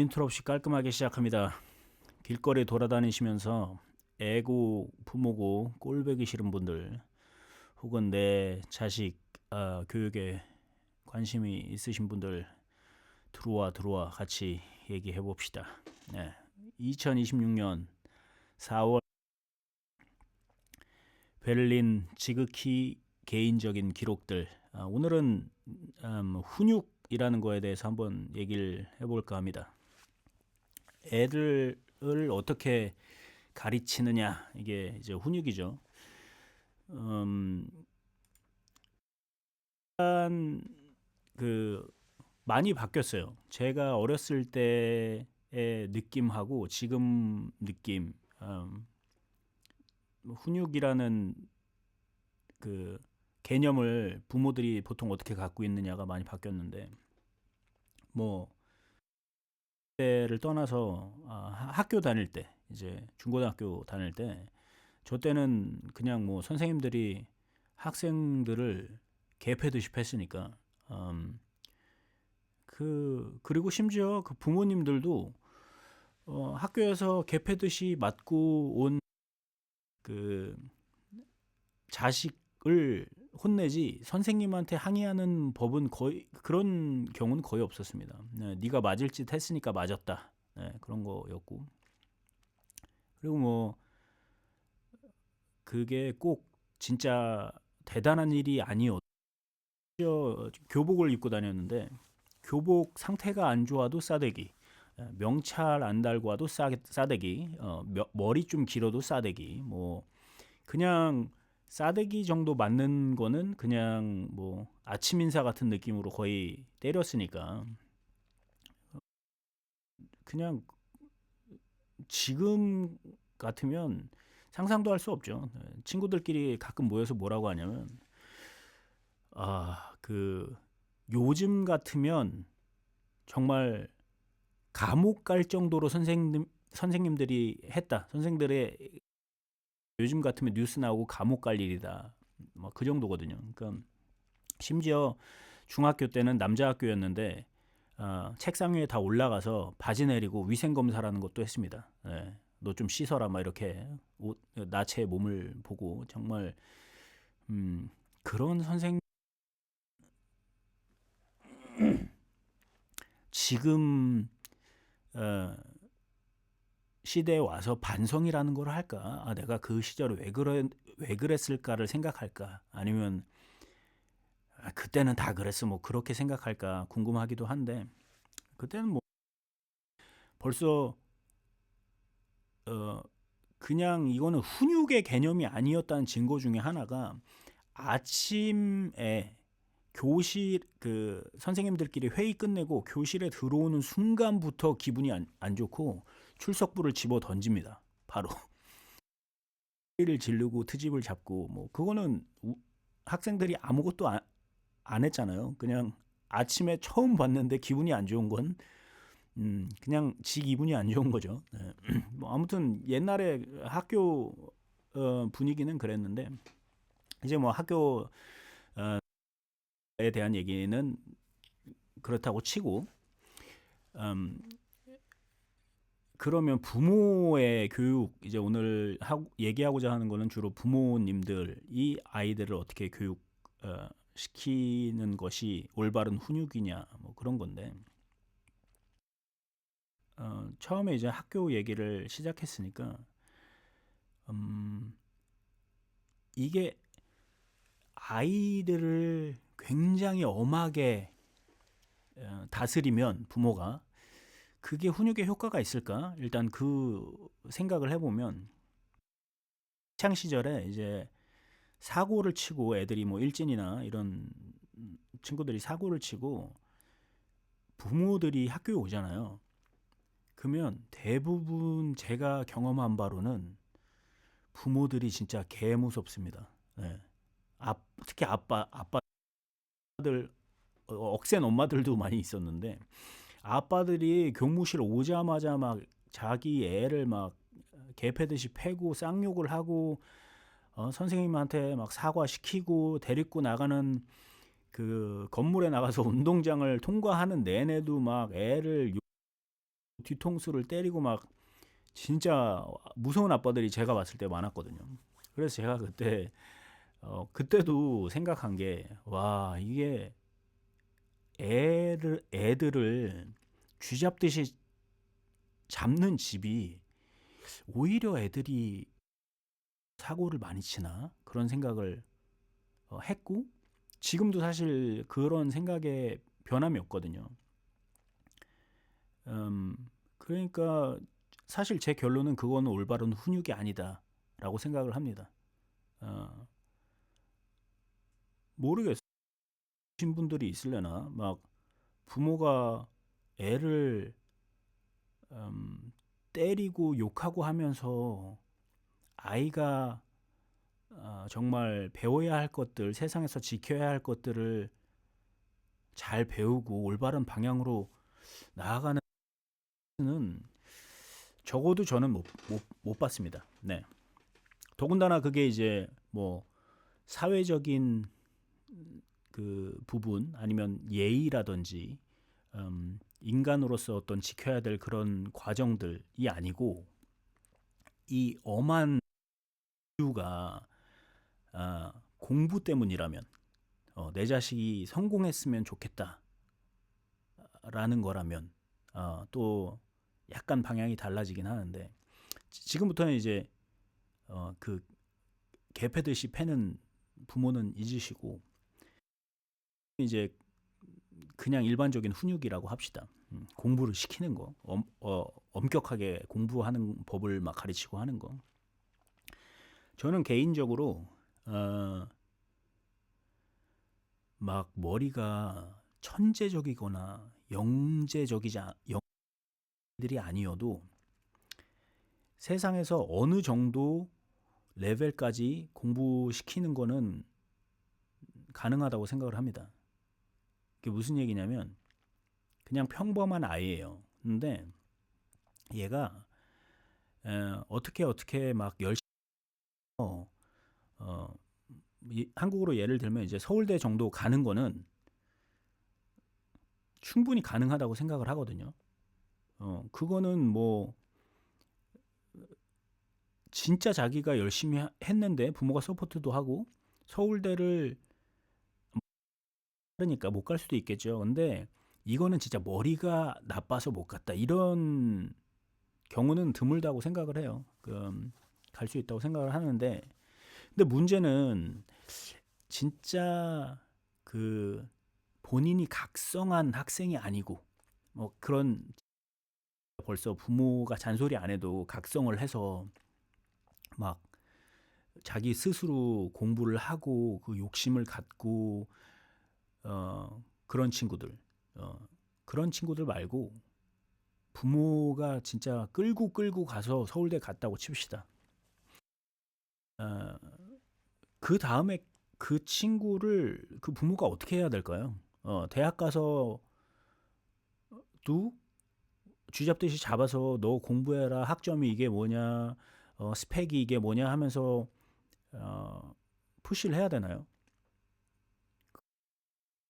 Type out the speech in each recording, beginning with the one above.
인트로 없이 깔끔하게 시작합니다. 길거리 돌아다니시면서 애고 부모고 꼴보기 싫은 분들, 혹은 내 자식 교육에 관심이 있으신 분들, 들어와 같이 얘기해 봅시다. 네. 2026년 4월 베를린 지극히 개인적인 기록들. 오늘은 훈육이라는 거에 대해서 한번 얘기를 해볼까 합니다. 애들을 어떻게 가르치느냐, 이게 이제 훈육이죠. 음, 일단 그 많이 바뀌었어요. 제가 어렸을 때의 느낌하고 지금 느낌, 훈육이라는 그 개념을 부모들이 보통 어떻게 갖고 있느냐가 많이 바뀌었는데, 뭐 때를 떠나서 학교 다닐 때, 이제 중고등학교 다닐 때, 저 때는 그냥 뭐 선생님들이 학생들을 개패듯이 했으니까, 그리고 심지어 그 부모님들도 학교에서 개패듯이 맞고 온 그 자식을 혼내지 선생님한테 항의하는 법은 거의, 그런 경우는 거의 없었습니다. 네, 네가 맞을 짓 했으니까 맞았다. 네, 그런 거였고. 그리고 뭐 그게 꼭 진짜 대단한 일이 아니었죠. 교복을 입고 다녔는데 교복 상태가 안 좋아도 싸대기, 명찰 안 달고 와도 싸대기, 머리 좀 길어도 싸대기, 뭐 그냥 싸대기 정도 맞는 거는 그냥 뭐 아침 인사 같은 느낌으로 거의 때렸으니까, 그냥 지금 같으면 상상도 할 수 없죠. 친구들끼리 가끔 모여서 뭐라고 하냐면, 그 요즘 같으면 정말 감옥 갈 정도로 선생님들이 했다. 선생들의 요즘 같으면 뉴스 나오고 감옥 갈 일이다. 뭐 그 정도거든요. 그러니까 심지어 중학교 때는 남자 학교였는데 책상 위에 다 올라가서 바지 내리고 위생 검사라는 것도 했습니다. 네. 너 좀 씻어라, 막 이렇게 나체 몸을 보고. 정말 그런 선생 지금 어, 시대에 와서 반성이라는 걸 할까? 내가 그 시절에 왜 그랬을까를 생각할까? 아니면 그때는 다 그랬어, 뭐 그렇게 생각할까 궁금하기도 한데, 그때는 뭐 벌써 어, 그냥 이거는 훈육의 개념이 아니었다는 증거 중에 하나가, 아침에 교실 그 선생님들끼리 회의 끝내고 교실에 들어오는 순간부터 기분이 안 좋고 출석부를 집어 던집니다. 바로 회의를 지르고 트집을 잡고, 뭐 그거는 학생들이 아무것도 안 했잖아요. 그냥 아침에 처음 봤는데 기분이 안 좋은 건 그냥 지 기분이 안 좋은 거죠. 네. 뭐 아무튼 옛날에 학교 분위기는 그랬는데, 이제 뭐 학교에 대한 얘기는 그렇다고 치고, 음, 그러면 부모의 교육, 이제 오늘 얘기하고자 하는 거는 주로 부모님들이 아이들을 어떻게 교육 시키는 것이 올바른 훈육이냐, 뭐 그런 건데, 처음에 이제 학교 얘기를 시작했으니까, 이게 아이들을 굉장히 엄하게 다스리면 부모가, 그게 훈육에 효과가 있을까? 일단 그 생각을 해보면, 창 시절에 이제 사고를 치고 애들이 뭐 일진이나 이런 친구들이 사고를 치고 부모들이 학교에 오잖아요. 그러면 대부분 제가 경험한 바로는 부모들이 진짜 개 무섭습니다. 네. 특히 아빠들, 억센 엄마들도 많이 있었는데, 아빠들이 교무실 오자마자 막 자기 애를 막 개패듯이 패고 쌍욕을 하고, 선생님한테 막 사과시키고 데리고 나가는, 그 건물에 나가서 운동장을 통과하는 내내도 막 애를 뒤통수를 때리고 막 진짜 무서운 아빠들이 제가 봤을 때 많았거든요. 그래서 제가 그때도 생각한 게, 와, 이게 애들을 쥐잡듯이 잡는 집이 오히려 애들이 사고를 많이 치나? 그런 생각을 했고, 지금도 사실 그런 생각에 변함이 없거든요. 그러니까 사실 제 결론은 그거는 올바른 훈육이 아니다라고 생각을 합니다. 어, 모르겠어요. 신 분들이 있을려나? 막 부모가 애를 때리고 욕하고 하면서 아이가 정말 배워야 할 것들, 세상에서 지켜야 할 것들을 잘 배우고 올바른 방향으로 나아가는 적어도 저는 못 봤습니다. 네. 더군다나 그게 이제 뭐 사회적인 그 부분 아니면 예의라든지 인간으로서 어떤 지켜야 될 그런 과정들이 아니고 이 엄한 이유가 공부 때문이라면 내 자식이 성공했으면 좋겠다라는 거라면 또 약간 방향이 달라지긴 하는데 지금부터는 이제 그 개패듯이 패는 부모는 잊으시고 이제 그냥 일반적인 훈육이라고 합시다. 공부를 시키는 거, 엄격하게 공부하는 법을 막 가르치고 하는 거. 저는 개인적으로 막 머리가 천재적이거나 영재들이 아니어도 세상에서 어느 정도 레벨까지 공부시키는 거는 가능하다고 생각을 합니다. 그게 무슨 얘기냐면 그냥 평범한 아이예요. 근데 얘가 어떻게 막 열심히 어, 한국으로 예를 들면 이제 서울대 정도 가는 거는 충분히 가능하다고 생각을 하거든요. 그거는 뭐 진짜 자기가 열심히 했는데 부모가 서포트도 하고 서울대를 그러니까 못 갈 수도 있겠죠. 근데 이거는 진짜 머리가 나빠서 못 갔다. 이런 경우는 드물다고 생각을 해요. 갈 수 있다고 생각을 하는데 근데 문제는 진짜 그 본인이 각성한 학생이 아니고 뭐 그런 벌써 부모가 잔소리 안 해도 각성을 해서 막 자기 스스로 공부를 하고 그 욕심을 갖고 그런 친구들 그런 친구들 말고 부모가 진짜 끌고 가서 서울대 갔다고 칩시다. 어, 그 다음에 그 친구를 그 부모가 어떻게 해야 될까요? 대학 가서도 쥐잡듯이 잡아서 너 공부해라 학점이 이게 뭐냐 스펙이 이게 뭐냐 하면서 푸시를 해야 되나요?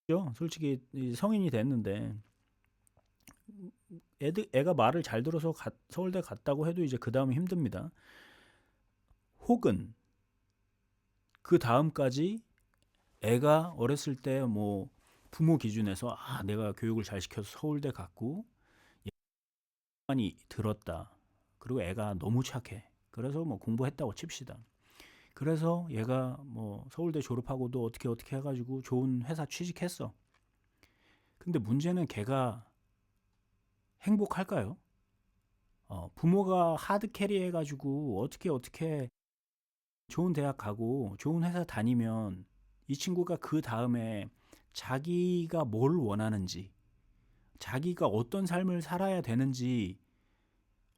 그죠? 솔직히 성인이 됐는데 애가 말을 잘 들어서 서울대 갔다고 해도 이제 그 다음에 힘듭니다. 혹은 그 다음까지 애가 어렸을 때 뭐 부모 기준에서 내가 교육을 잘 시켜서 서울대 갔고 많이 들었다. 그리고 애가 너무 착해. 그래서 뭐 공부했다고 칩시다. 그래서 얘가 뭐 서울대 졸업하고도 어떻게 해가지고 좋은 회사 취직했어. 근데 문제는 걔가 행복할까요? 부모가 하드 캐리 해가지고 어떻게 좋은 대학 가고 좋은 회사 다니면 이 친구가 그 다음에 자기가 뭘 원하는지, 자기가 어떤 삶을 살아야 되는지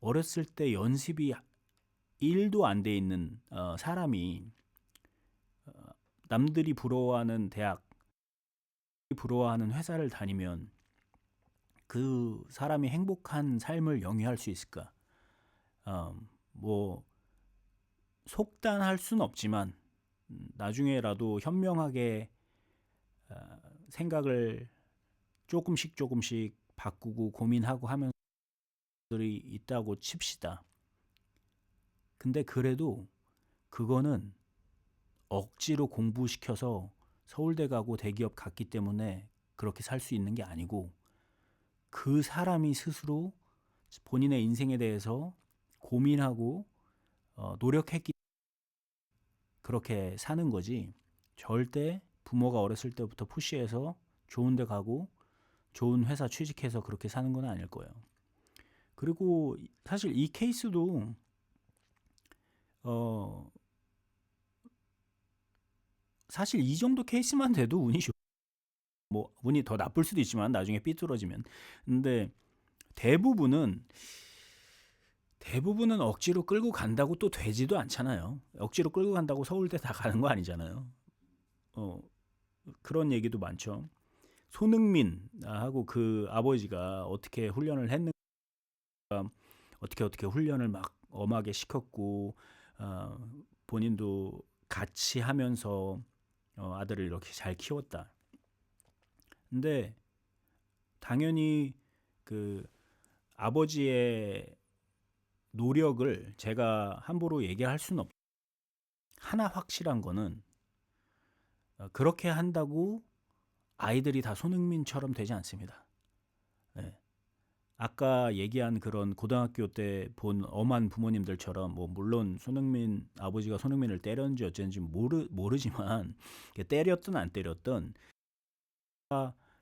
어렸을 때 연습이 1도 안 돼 있는 사람이 남들이 부러워하는 대학, 부러워하는 회사를 다니면 그 사람이 행복한 삶을 영위할 수 있을까? 뭐 속단할 수는 없지만 나중에라도 현명하게 생각을 조금씩 바꾸고 고민하고 하면서 들이 있다고 칩시다. 근데 그래도 그거는 억지로 공부시켜서 서울대 가고 대기업 갔기 때문에 그렇게 살 수 있는 게 아니고, 그 사람이 스스로 본인의 인생에 대해서 고민하고 노력했기 그렇게 사는 거지. 절대 부모가 어렸을 때부터 푸시해서 좋은 데 가고 좋은 회사 취직해서 그렇게 사는 건 아닐 거예요. 그리고 사실 이 케이스도 어 사실 이 정도 케이스만 돼도 뭐 운이 더 나쁠 수도 있지만 나중에 삐뚤어지면, 근데 대부분은 억지로 끌고 간다고 또 되지도 않잖아요. 억지로 끌고 간다고 서울대 다 가는 거 아니잖아요. 어 그런 얘기도 많죠. 손흥민 하고 그 아버지가 어떻게 훈련을 했는가, 어떻게 훈련을 막 엄하게 시켰고, 어, 본인도 같이 하면서 아들을 이렇게 잘 키웠다. 근데 당연히 그 아버지의 노력을 제가 함부로 얘기할 수는 없. 하나 확실한 거는 그렇게 한다고 아이들이 다 손흥민처럼 되지 않습니다. 네. 아까 얘기한 그런 고등학교 때 본 엄한 부모님들처럼, 뭐 물론 손흥민 아버지가 손흥민을 때렸는지 어쨌는지 모르지만 때렸든 안 때렸든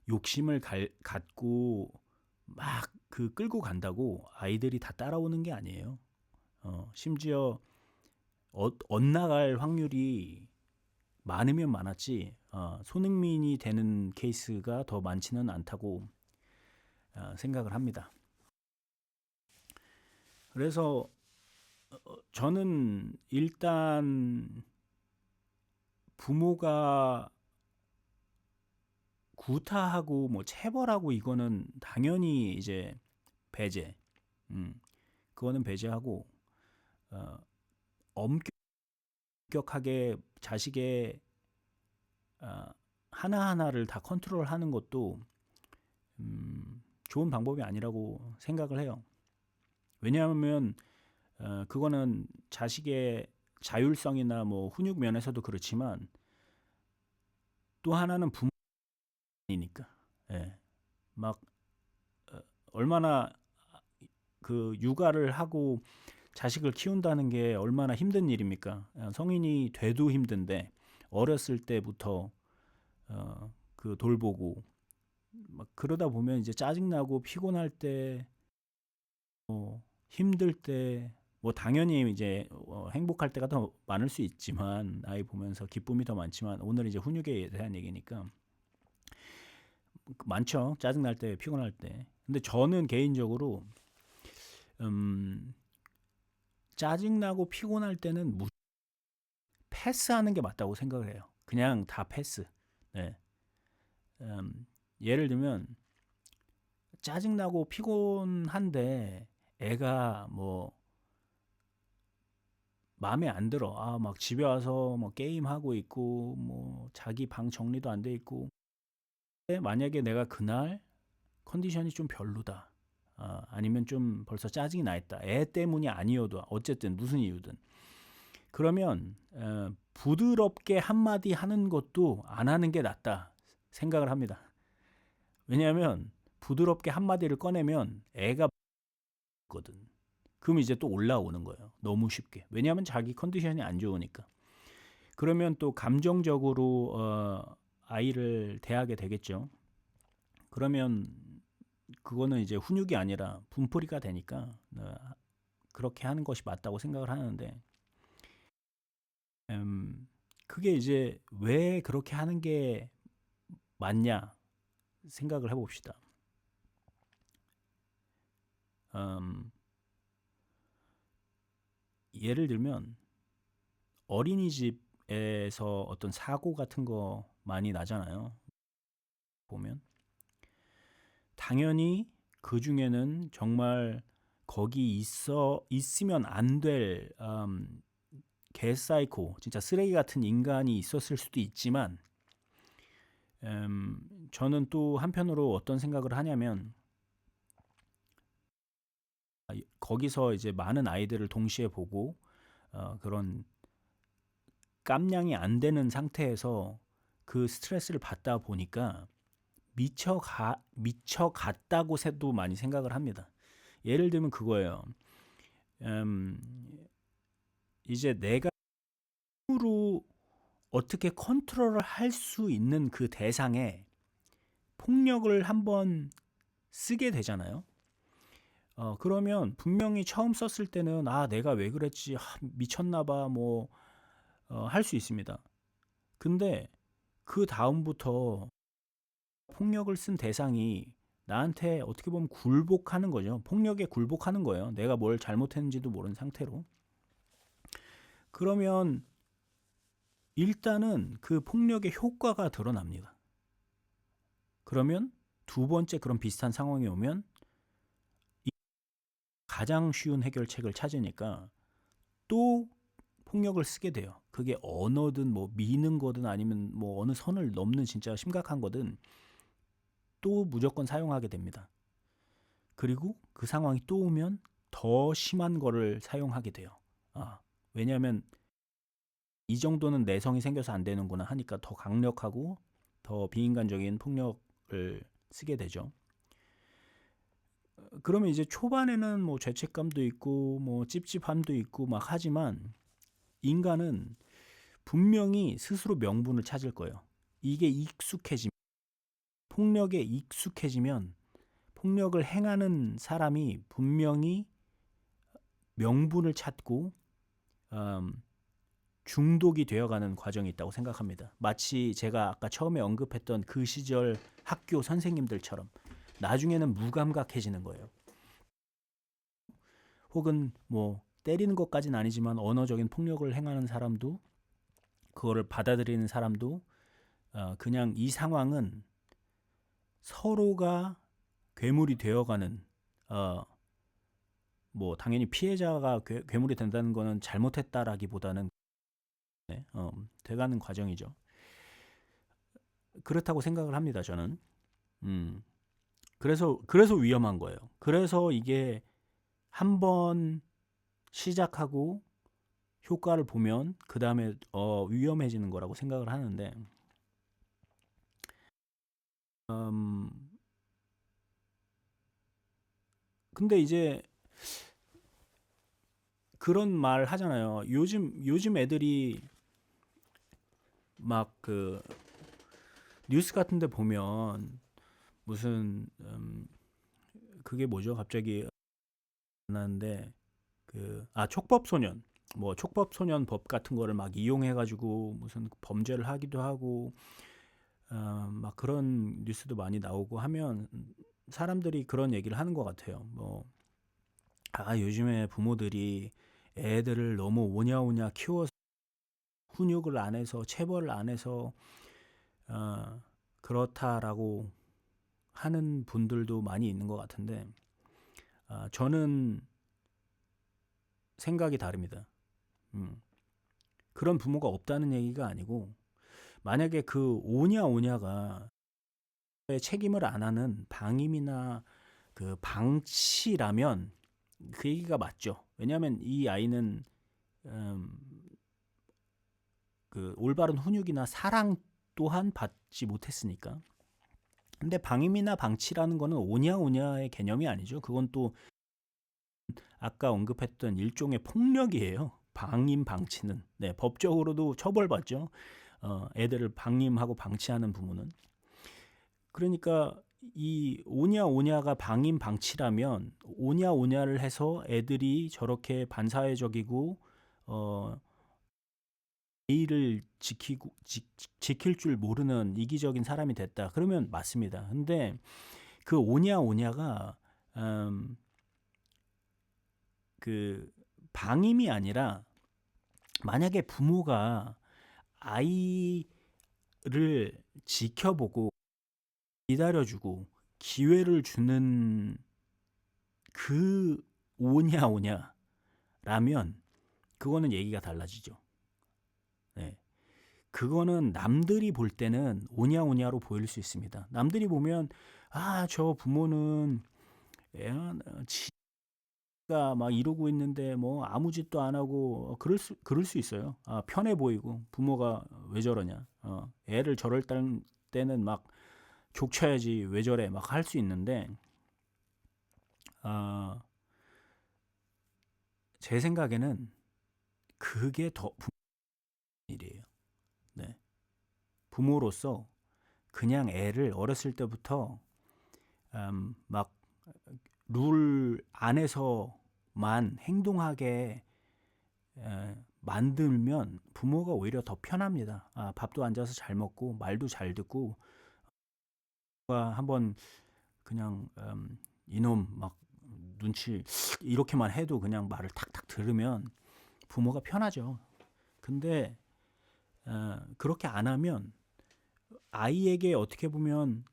욕심을 갖고 막 그 끌고 간다고 아이들이 다 따라오는 게 아니에요. 심지어 엇나갈 확률이 많으면 많았지, 손흥민이 되는 케이스가 더 많지는 않다고 생각을 합니다. 그래서 저는 일단 부모가 구타하고 뭐 체벌하고 이거는 당연히 이제 배제, 그거는 배제하고 어, 엄격하게 자식의 하나하나를 다 컨트롤하는 것도 좋은 방법이 아니라고 생각을 해요. 왜냐하면 그거는 자식의 자율성이나 뭐 훈육 면에서도 그렇지만, 또 하나는 부모니까, 예. 막 얼마나 그 육아를 하고 자식을 키운다는 게 얼마나 힘든 일입니까? 성인이 돼도 힘든데 어렸을 때부터 그 돌보고 막 그러다 보면 이제 짜증나고 피곤할 때, 힘들 때, 뭐 당연히 이제 행복할 때가 더 많을 수 있지만, 아이 보면서 기쁨이 더 많지만, 오늘 이제 훈육에 대한 얘기니까 많죠. 짜증날 때, 피곤할 때. 근데 저는 개인적으로 짜증나고 피곤할 때는 패스하는 게 맞다고 생각을 해요. 그냥 다 패스. 네. 예를 들면 짜증나고 피곤한데 애가 뭐 마음에 안 들어. 막 집에 와서 뭐 게임 하고 있고 뭐 자기 방 정리도 안 돼 있고. 만약에 내가 그날 컨디션이 좀 별로다. 아니면 좀 벌써 짜증이 나 있다. 애 때문이 아니어도 어쨌든 무슨 이유든. 그러면 부드럽게 한마디 하는 것도 안 하는 게 낫다 생각을 합니다. 왜냐하면 부드럽게 한마디를 꺼내면 애가 거든. 그럼 이제 또 올라오는 거예요. 너무 쉽게. 왜냐하면 자기 컨디션이 안 좋으니까. 그러면 또 감정적으로 아이를 대하게 되겠죠. 그러면 그거는 이제 훈육이 아니라 분풀이가 되니까 그렇게 하는 것이 맞다고 생각을 하는데, 그게 이제 왜 그렇게 하는 게 맞냐 생각을 해봅시다. 예를 들면 어린이집에서 어떤 사고 같은 거 많이 나잖아요. 보면 당연히 그 중에는 정말 거기 있으면 안 될 개사이코, 진짜 쓰레기 같은 인간이 있었을 수도 있지만, 저는 또 한편으로 어떤 생각을 하냐면, 거기서 이제 많은 아이들을 동시에 보고 그런 깜냥이 안 되는 상태에서 그 스트레스를 받다 보니까 미쳐갔다고 해도 많이 생각을 합니다. 예를 들면 그거예요. 이제 내가 힘으로 어떻게 컨트롤을 할 수 있는 그 대상에 폭력을 한번 쓰게 되잖아요. 그러면 분명히 처음 썼을 때는 내가 왜 그랬지, 미쳤나 봐, 뭐 할 수 있습니다. 근데 그 다음부터 폭력을 쓴 대상이 나한테 어떻게 보면 굴복하는 거죠. 폭력에 굴복하는 거예요. 내가 뭘 잘못했는지도 모르는 상태로. 그러면 일단은 그 폭력의 효과가 드러납니다. 그러면 두 번째 그런 비슷한 상황이 오면 가장 쉬운 해결책을 찾으니까 또 폭력을 쓰게 돼요. 그게 언어든 뭐 미는 거든 아니면 뭐 어느 선을 넘는 진짜 심각한 거든 또 무조건 사용하게 됩니다. 그리고 그 상황이 또 오면 더 심한 거를 사용하게 돼요. 왜냐하면 이 정도는 내성이 생겨서 안 되는구나 하니까 더 강력하고 더 비인간적인 폭력을 쓰게 되죠. 그러면 이제 초반에는 뭐 죄책감도 있고 뭐 찝찝함도 있고 막 하지만 인간은 분명히 스스로 명분을 찾을 거예요. 이게 폭력에 익숙해지면 폭력을 행하는 사람이 분명히 명분을 찾고 중독이 되어가는 과정이 있다고 생각합니다. 마치 제가 아까 처음에 언급했던 그 시절 학교 선생님들처럼 나중에는 무감각해지는 거예요. 혹은 뭐 때리는 것까지는 아니지만 언어적인 폭력을 행하는 사람도 그거를 받아들이는 사람도 그냥 이 상황은 서로가 괴물이 되어가는 뭐 당연히 피해자가 괴물이 된다는 거는 잘못했다라기보다는 돼가는 과정이죠. 그렇다고 생각을 합니다. 저는. 그래서 위험한 거예요. 그래서 이게 한번 시작하고 효과를 보면 그 다음에 위험해지는 거라고 생각을 하는데 근데 이제 그런 말 하잖아요. 요즘 애들이 막 그 뉴스 같은 데 보면 무슨 그게 뭐죠? 갑자기 나는데 촉법소년 뭐 촉법소년 법 같은 거를 막 이용해 가지고 무슨 범죄를 하기도 하고 막 그런 뉴스도 많이 나오고 하면 사람들이 그런 얘기를 하는 것 같아요. 뭐 요즘에 부모들이 애들을 너무 오냐오냐 키워서 훈육을 안 해서 체벌을 안 해서 그렇다라고 하는 분들도 많이 있는 것 같은데 저는 생각이 다릅니다. 그런 부모가 없다는 얘기가 아니고 만약에 그 오냐오냐가 책임을 안 하는 방임이나 그 방치라면 그 얘기가 맞죠. 왜냐하면 이 아이는 그 올바른 훈육이나 사랑 또한 받지 못했으니까. 근데 방임이나 방치라는 거는 오냐오냐의 개념이 아니죠. 그건 또 아까 언급했던 일종의 폭력이에요. 방임 방치는 법적으로도 처벌받죠. 애들을 방임하고 방치하는 부모는. 그러니까 이 오냐오냐가 방임 방치라면 오냐오냐를 해서 애들이 저렇게 반사회적이고 예의를 지킬 줄 모르는 이기적인 사람이 됐다. 그러면 맞습니다. 근데 그 오냐오냐가 그 방임이 아니라 만약에 부모가 아이를 지켜보고 기다려주고 기회를 주는 그 오냐오냐라면 그거는 얘기가 달라지죠. 네. 그거는 남들이 볼 때는 오냐오냐로 보일 수 있습니다. 남들이 보면 저 부모는 막 이러고 있는데 뭐 아무 짓도 안 하고 그럴 수 있어요. 편해 보이고 부모가 왜 저러냐. 애를 저럴 때는 막 족쳐야지 왜 저래 막 할 수 있는데 아, 제 생각에는 그게 더 부모 일이에요. 네. 부모로서 그냥 애를 어렸을 때부터 막 룰 안에서만 행동하게 만들면 부모가 오히려 더 편합니다. 밥도 앉아서 잘 먹고 말도 잘 듣고 한번 그냥 이놈 막 눈치 이렇게만 해도 그냥 말을 탁탁 들으면 부모가 편하죠. 근데 그렇게 안 하면 아이에게 어떻게 보면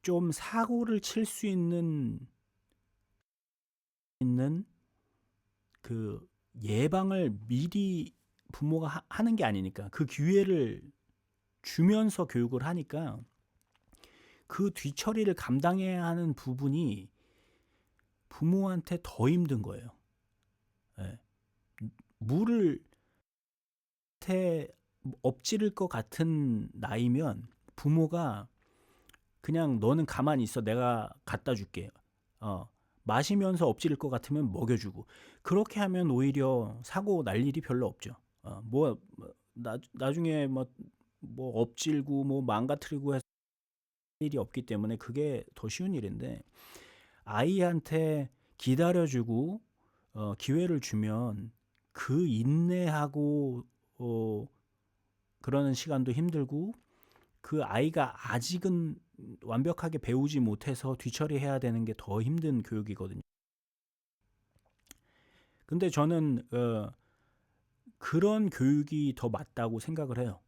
좀 사고를 칠 수 있는 그 예방을 미리 부모가 하는 게 아니니까 그 기회를 주면서 교육을 하니까 그 뒤처리를 감당해야 하는 부분이 부모한테 더 힘든 거예요. 예. 물을 엎지를 것 같은 나이면 부모가 그냥 너는 가만히 있어 내가 갖다 줄게. 마시면서 엎지를 것 같으면 먹여주고 그렇게 하면 오히려 사고 날 일이 별로 없죠. 나중에 뭐 엎질고 뭐 망가뜨리고 해서 일이 없기 때문에 그게 더 쉬운 일인데 아이한테 기다려주고 기회를 주면 그 인내하고 그러는 시간도 힘들고 그 아이가 아직은 완벽하게 배우지 못해서 뒤처리해야 되는 게 더 힘든 교육이거든요. 근데 저는 그런 교육이 더 맞다고 생각을 해요.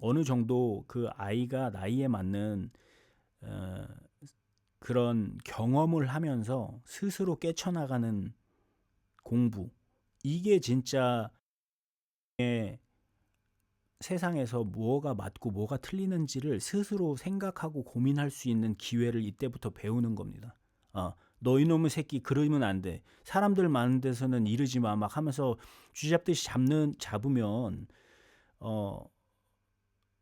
어느 정도 그 아이가 나이에 맞는 그런 경험을 하면서 스스로 깨쳐나가는 공부. 이게 진짜 세상에서 뭐가 맞고 뭐가 틀리는지를 스스로 생각하고 고민할 수 있는 기회를 이때부터 배우는 겁니다. 너 이놈의 새끼 그러면 안 돼. 사람들 많은 데서는 이러지 마 막 하면서 쥐잡듯이 잡으면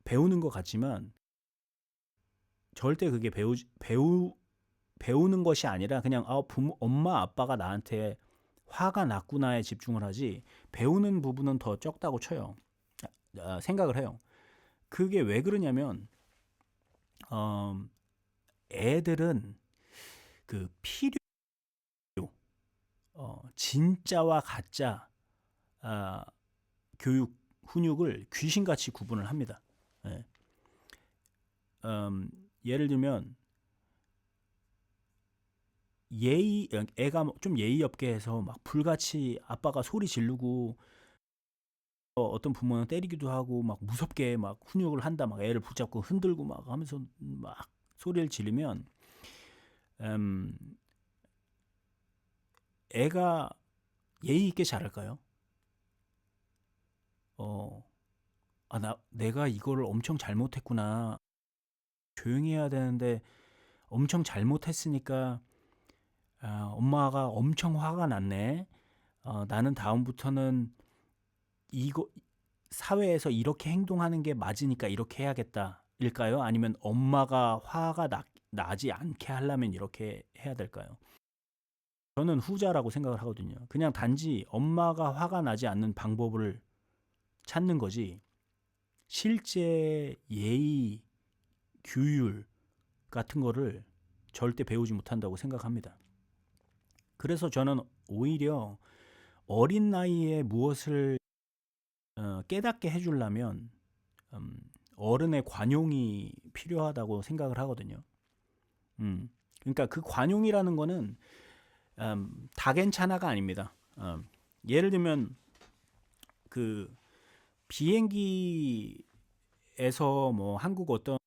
배우는 것 같지만 절대 그게 배우는 것이 아니라 그냥 엄마 아빠가 나한테 화가 났구나에 집중을 하지 배우는 부분은 더 적다고 쳐요. 생각을 해요. 그게 왜 그러냐면 애들은 그 진짜와 가짜 교육 훈육을 귀신같이 구분을 합니다. 예. 예를 들면 애가 좀 예의 없게 해서 막 불같이 아빠가 소리 지르고 어떤 부모는 때리기도 하고 막 무섭게 막 훈육을 한다 막 애를 붙잡고 흔들고 막 하면서 막 소리를 지르면 애가 예의 있게 자랄까요? 내가 이거를 엄청 잘못했구나. 조용히 해야 되는데 엄청 잘못했으니까 엄마가 엄청 화가 났네. 나는 다음부터는 이거 사회에서 이렇게 행동하는 게 맞으니까 이렇게 해야겠다. 일까요? 아니면 엄마가 화가 나지 않게 하려면 이렇게 해야 될까요? 저는 후자라고 생각을 하거든요. 그냥 단지 엄마가 화가 나지 않는 방법을 찾는 거지. 실제 예의, 규율 같은 거를 절대 배우지 못한다고 생각합니다. 그래서 저는 오히려 어린 나이에 무엇을 깨닫게 해주려면 어른의 관용이 필요하다고 생각을 하거든요. 그러니까 그 관용이라는 거는 다 괜찮아가 아닙니다. 예를 들면 그 비행기에서 뭐 한국 어떤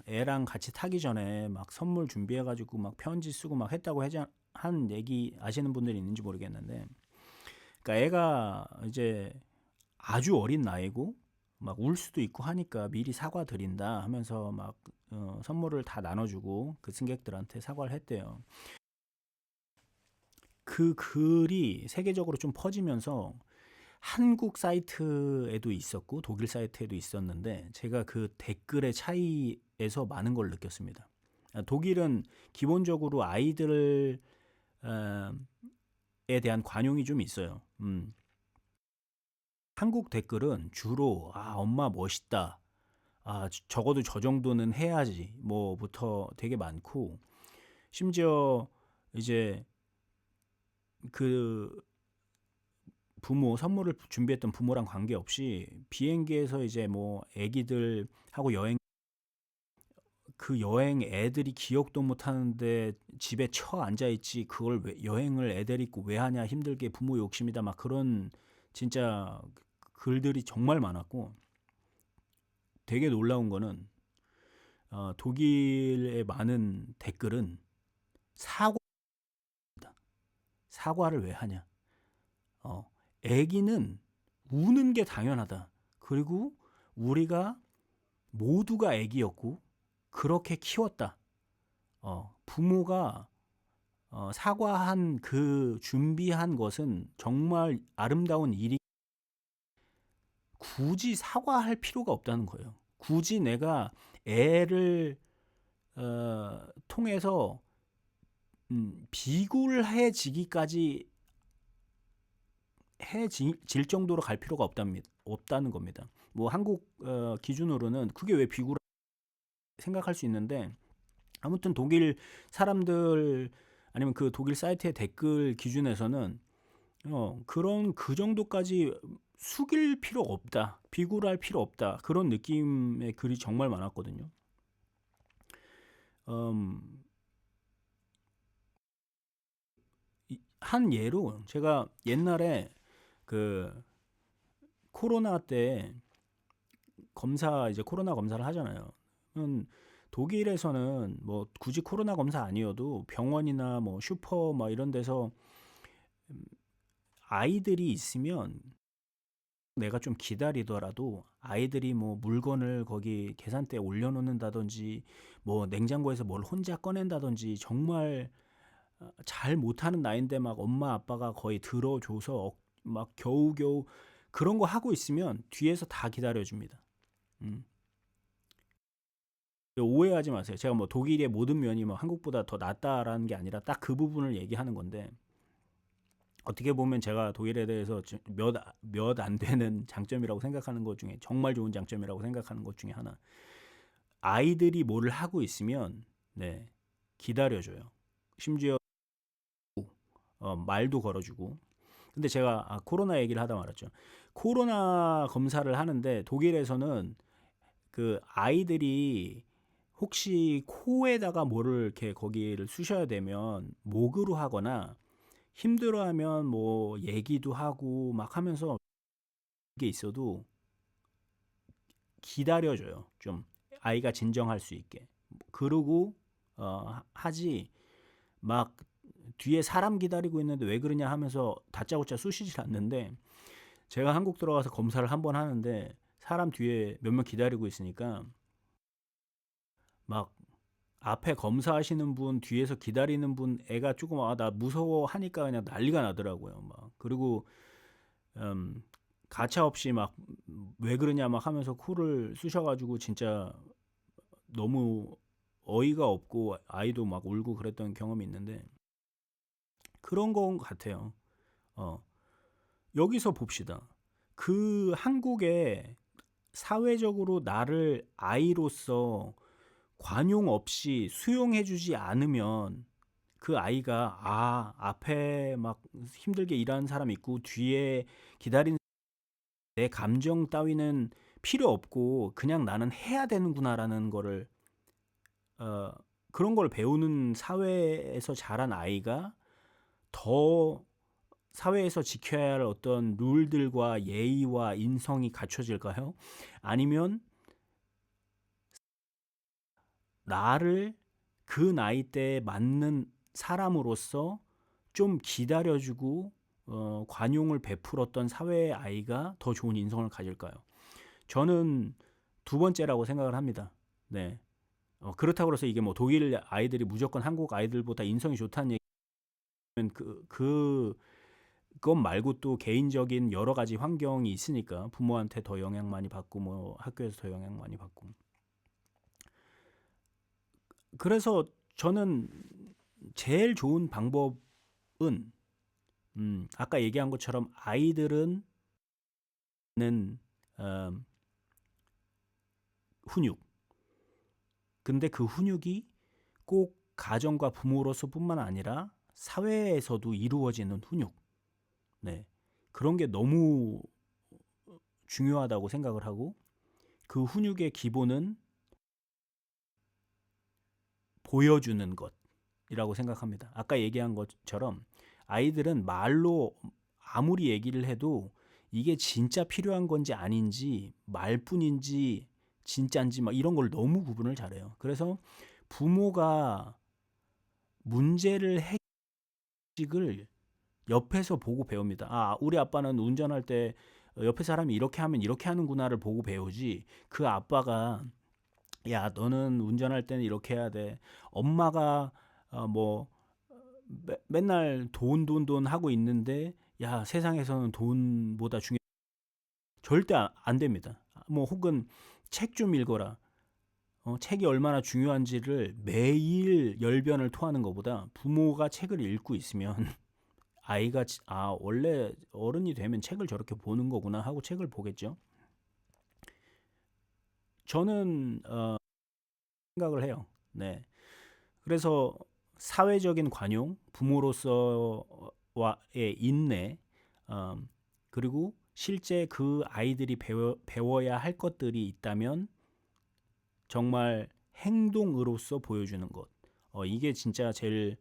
애랑 같이 타기 전에 막 선물 준비해가지고 막 편지 쓰고 막 했다고 한 얘기 아시는 분들이 있는지 모르겠는데, 그러니까 애가 이제 아주 어린 나이고 막 울 수도 있고 하니까 미리 사과드린다 하면서 막 선물을 다 나눠주고 그 승객들한테 사과를 했대요. 그 글이 세계적으로 좀 퍼지면서 한국 사이트에도 있었고 독일 사이트에도 있었는데 제가 그 댓글의 차이에서 많은 걸 느꼈습니다. 독일은 기본적으로 아이들에 대한 관용이 좀 있어요. 한국 댓글은 주로 엄마 멋있다. 적어도 저 정도는 해야지. 뭐부터 되게 많고 심지어 이제 그 부모 선물을 준비했던 부모랑 관계없이 비행기에서 이제 뭐 애기들하고 그 여행 애들이 기억도 못 하는데 집에 처 앉아 있지 그걸 여행을 애들 있고 왜 하냐 힘들게 부모 욕심이다 막 그런 진짜 글들이 정말 많았고 되게 놀라운 거는 독일의 많은 댓글은 사과를 왜 하냐 애기는 우는 게 당연하다. 그리고 우리가 모두가 애기였고 그렇게 키웠다. 부모가 사과한 그 준비한 것은 정말 아름다운 일이 굳이 사과할 필요가 없다는 거예요. 굳이 내가 애를 통해서 비굴해지기까지 해질 정도로 갈 필요가 없다는 겁니다. 뭐 한국 기준으로는 그게 왜 비굴 생각할 수 있는데 아무튼 독일 사람들 아니면 그 독일 사이트의 댓글 기준에서는 그런 그 정도까지 숙일 필요 없다, 비굴할 필요 없다 그런 느낌의 글이 정말 많았거든요. 한 예로 제가 옛날에 그 코로나 때 이제 코로나 검사를 하잖아요. 독일에서는 뭐 굳이 코로나 검사 아니어도 병원이나 뭐 슈퍼 뭐 이런 데서 아이들이 있으면 내가 좀 기다리더라도 아이들이 뭐 물건을 거기 계산대에 올려놓는다든지 뭐 냉장고에서 뭘 혼자 꺼낸다든지 정말 잘 못하는 나이인데 막 엄마 아빠가 거의 들어줘서 막 겨우겨우 그런 거 하고 있으면 뒤에서 다 기다려줍니다. 음. 오해하지 마세요. 제가 뭐 독일의 모든 면이 뭐 한국보다 더 낫다라는 게 아니라 딱 그 부분을 얘기하는 건데 어떻게 보면 제가 독일에 대해서 몇 안 되는 장점이라고 생각하는 것 중에 정말 좋은 장점이라고 생각하는 것 중에 하나. 아이들이 뭐를 하고 있으면 네, 기다려줘요. 심지어 말도 걸어주고. 근데 제가 코로나 얘기를 하다 말았죠. 코로나 검사를 하는데 독일에서는 그 아이들이 혹시 코에다가 뭐를 이렇게 거기를 쑤셔야 되면 목으로 하거나 힘들어하면 뭐 얘기도 하고 막 하면서 이게 있어도 기다려줘요. 좀 아이가 진정할 수 있게. 그러고 하지 막 뒤에 사람 기다리고 있는데 왜 그러냐 하면서 다짜고짜 쑤시질 않는데 제가 한국 들어가서 검사를 한번 하는데 사람 뒤에 몇 명 기다리고 있으니까 막 앞에 검사하시는 분 뒤에서 기다리는 분 애가 조금 나 무서워 하니까 그냥 난리가 나더라고요. 막 그리고 가차 없이 막 왜 그러냐 막 하면서 코를 쑤셔가지고 진짜 너무 어이가 없고 아이도 막 울고 그랬던 경험이 있는데 그런 건 같아요. 어, 여기서 봅시다. 그 한국에 사회적으로 나를 아이로서 관용 없이 수용해주지 않으면 그 아이가 앞에 막 힘들게 일하는 사람 있고 뒤에 기다리는 내 감정 따위는 필요 없고 그냥 나는 해야 되는구나라는 거를 어, 그런 걸 배우는 사회에서 자란 아이가 더 사회에서 지켜야 할 어떤 룰들과 예의와 인성이 갖춰질까요? 아니면 나를 그 나이대에 맞는 사람으로서 좀 기다려주고 관용을 베풀었던 사회의 아이가 더 좋은 인성을 가질까요? 저는 두 번째라고 생각을 합니다. 네. 그렇다고 해서 이게 뭐 독일 아이들이 무조건 한국 아이들보다 인성이 좋다는 얘기 그것 말고 또 개인적인 여러 가지 환경이 있으니까 부모한테 더 영향 많이 받고 뭐 학교에서 더 영향 많이 받고. 그래서 저는 제일 좋은 방법은 아까 얘기한 것처럼 아이들은 어, 훈육. 근데 그 훈육이 꼭 가정과 부모로서뿐만 아니라 사회에서도 이루어지는 훈육. 네. 그런 게 너무 중요하다고 생각을 하고 그 훈육의 기본은 보여주는 것이라고 생각합니다. 아까 얘기한 것처럼 아이들은 말로 아무리 얘기를 해도 이게 진짜 필요한 건지 아닌지 말뿐인지 진짜인지 막 이런 걸 너무 구분을 잘해요. 그래서 부모가 문제를 해결을 옆에서 보고 배웁니다. 아, 우리 아빠는 운전할 때 옆에 사람이 이렇게 하면 이렇게 하는구나를 보고 배우지. 그 아빠가 야, 너는 운전할 때는 이렇게 해야 돼. 엄마가 뭐 맨날 돈 하고 있는데 야, 세상에서는 돈보다 중요 절대 안 됩니다. 뭐 혹은 책 좀 읽어라. 책이 얼마나 중요한지를 매일 열변을 토하는 것보다 부모가 책을 읽고 있으면 아이가 원래 어른이 되면 책을 저렇게 보는 거구나 하고 책을 보겠죠. 저는 생각을 해요. 네. 그래서 사회적인 관용, 부모로서와의 인내, 그리고 실제 그 아이들이 배워야 할 것들이 있다면 정말 행동으로서 보여주는 것. 이게 진짜 제일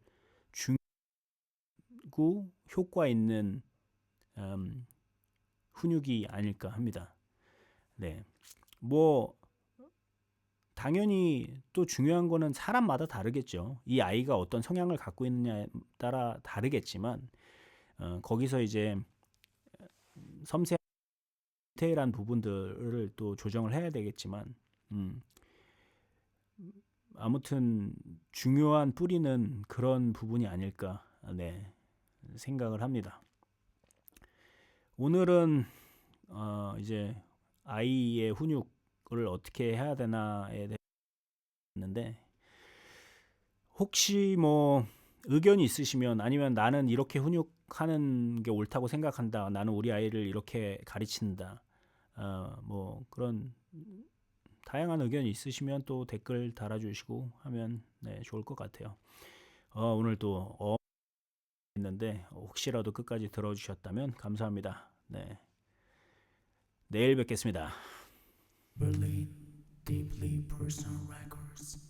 중요하고 효과 있는 훈육이 아닐까 합니다. 네. 뭐 당연히 또 중요한 거는 사람마다 다르겠죠. 이 아이가 어떤 성향을 갖고 있느냐에 따라 다르겠지만 거기서 이제 섬세한 디테일한 부분들을 또 조정을 해야 되겠지만 아무튼 중요한 뿌리는 그런 부분이 아닐까 네, 생각을 합니다. 오늘은 이제 아이의 훈육을 어떻게 해야 되나에 대해 했는데 혹시 뭐 의견이 있으시면 아니면 나는 이렇게 훈육하는 게 옳다고 생각한다. 나는 우리 아이를 이렇게 가르친다. 뭐 그런 다양한 의견이 있으시면 또 댓글 달아주시고 하면 네, 좋을 것 같아요. 오늘 또 했는데 혹시라도 끝까지 들어주셨다면 감사합니다. 네, 내일 뵙겠습니다. Berlin, deeply personal records.